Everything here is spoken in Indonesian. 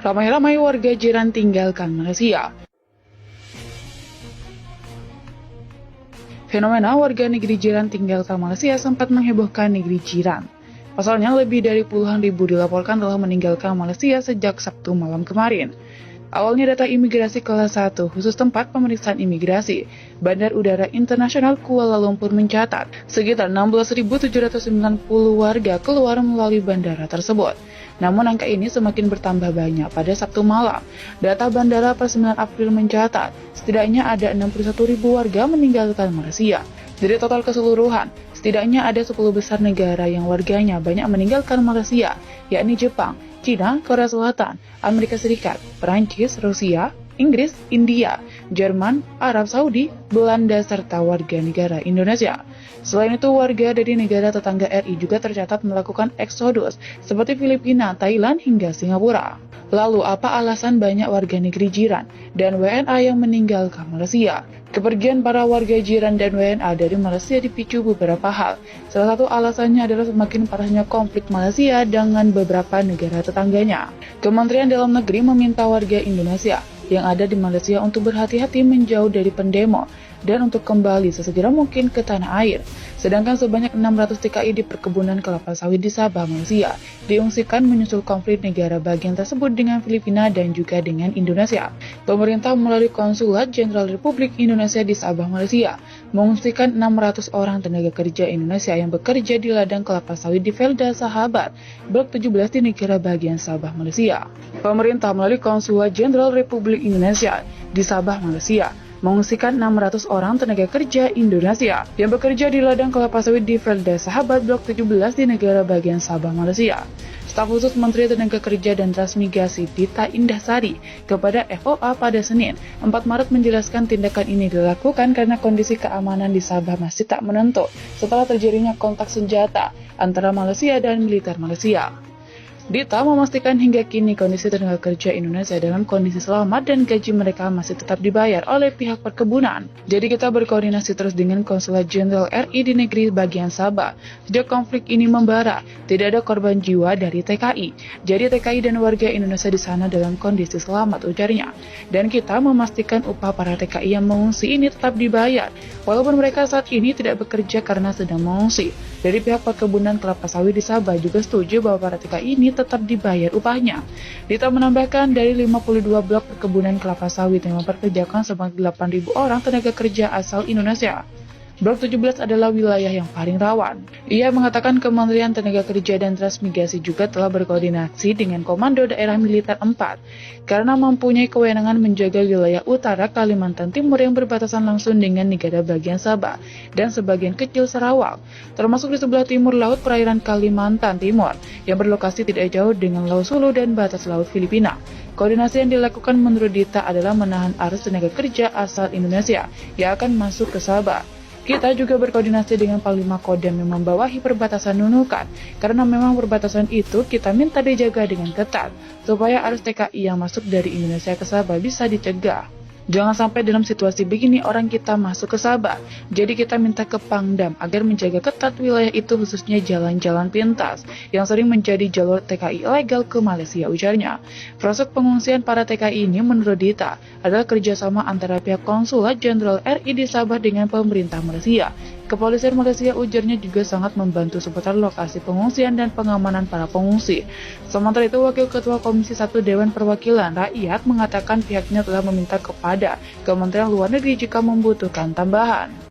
Ramai-ramai warga jiran tinggalkan Malaysia. Fenomena warga negeri jiran tinggalkan Malaysia sempat menghebohkan negeri jiran. Pasalnya, lebih dari puluhan ribu dilaporkan telah meninggalkan Malaysia sejak Sabtu malam kemarin. Awalnya data imigrasi kelas 1 khusus tempat pemeriksaan imigrasi Bandar Udara Internasional Kuala Lumpur mencatat sekitar 16.790 warga keluar melalui bandara tersebut. Namun angka ini semakin bertambah banyak pada Sabtu malam. Data bandara per 9 April mencatat setidaknya ada 61.000 warga meninggalkan Malaysia. Dari total keseluruhan, setidaknya ada 10 besar negara yang warganya banyak meninggalkan Malaysia, yakni Jepang, China, Korea Selatan, Amerika Serikat, Perancis, Rusia, Inggris, India, Jerman, Arab Saudi, Belanda, serta warga negara Indonesia. Selain itu, warga dari negara tetangga RI juga tercatat melakukan eksodus seperti Filipina, Thailand, hingga Singapura. Lalu, apa alasan banyak warga negeri jiran dan WNA yang meninggalkan Malaysia? Kepergian para warga jiran dan WNA dari Malaysia dipicu beberapa hal. Salah satu alasannya adalah semakin parahnya konflik Malaysia dengan beberapa negara tetangganya. Kementerian Dalam Negeri meminta warga Indonesia yang ada di Malaysia untuk berhati-hati menjauh dari pendemo dan untuk kembali sesegera mungkin ke tanah air. Sedangkan sebanyak 600 TKI di perkebunan kelapa sawit di Sabah, Malaysia diungsikan menyusul konflik negara bagian tersebut dengan Filipina dan juga dengan Indonesia. Pemerintah melalui Konsulat Jenderal Republik Indonesia di Sabah, Malaysia mengungsikan 600 orang tenaga kerja Indonesia yang bekerja di ladang kelapa sawit di Felda Sahabat, Blok 17 di negara bagian Sabah, Malaysia. Pemerintah melalui Konsulat Jenderal Republik Indonesia di Sabah, Malaysia mengungsikan 600 orang tenaga kerja Indonesia yang bekerja di ladang kelapa sawit di Felda Sahabat Blok 17 di negara bagian Sabah, Malaysia. Staf khusus Menteri Tenaga Kerja dan Transmigrasi Dita Indahsari kepada FOA pada Senin 4 Maret menjelaskan tindakan ini dilakukan karena kondisi keamanan di Sabah masih tak menentu setelah terjadinya kontak senjata antara Malaysia dan militer Malaysia. Dita memastikan hingga kini kondisi tenaga kerja Indonesia dalam kondisi selamat dan gaji mereka masih tetap dibayar oleh pihak perkebunan. Jadi kita berkoordinasi terus dengan Konsulat Jenderal RI di negeri bagian Sabah. Sejak konflik ini membara, tidak ada korban jiwa dari TKI. Jadi TKI dan warga Indonesia di sana dalam kondisi selamat, ujarnya. Dan kita memastikan upah para TKI yang mengungsi ini tetap dibayar, walaupun mereka saat ini tidak bekerja karena sedang mengungsi. Dari pihak perkebunan kelapa sawit di Sabah juga setuju bahwa para TKI ini tetap dibayar upahnya. Dita menambahkan dari 52 blok perkebunan kelapa sawit yang memperkerjakan sebanyak 8.000 orang tenaga kerja asal Indonesia. Blok 17 adalah wilayah yang paling rawan. Ia mengatakan Kementerian Tenaga Kerja dan Transmigrasi juga telah berkoordinasi dengan Komando Daerah Militer 4 karena mempunyai kewenangan menjaga wilayah utara Kalimantan Timur yang berbatasan langsung dengan negara bagian Sabah dan sebagian kecil Sarawak, termasuk di sebelah timur laut perairan Kalimantan Timur yang berlokasi tidak jauh dengan Laut Sulu dan batas laut Filipina. Koordinasi yang dilakukan menurut Dita adalah menahan arus tenaga kerja asal Indonesia yang akan masuk ke Sabah. Kita juga berkoordinasi dengan Panglima Kodam yang membawahi perbatasan Nunukan, karena memang perbatasan itu kita minta dijaga dengan ketat, supaya arus TKI yang masuk dari Indonesia ke Sabah bisa dicegah. Jangan sampai dalam situasi begini orang kita masuk ke Sabah. Jadi kita minta ke Pangdam agar menjaga ketat wilayah itu, khususnya jalan-jalan pintas yang sering menjadi jalur TKI ilegal ke Malaysia, ujarnya. Proses pengungsian para TKI ini menurut Dita adalah kerjasama antara pihak Konsulat Jenderal RI di Sabah dengan pemerintah Malaysia. Kepolisian Malaysia, ujarnya, juga sangat membantu seputar lokasi pengungsian dan pengamanan para pengungsi. Sementara itu, Wakil Ketua Komisi 1 Dewan Perwakilan Rakyat mengatakan pihaknya telah meminta kepada Kementerian Luar Negeri jika membutuhkan tambahan.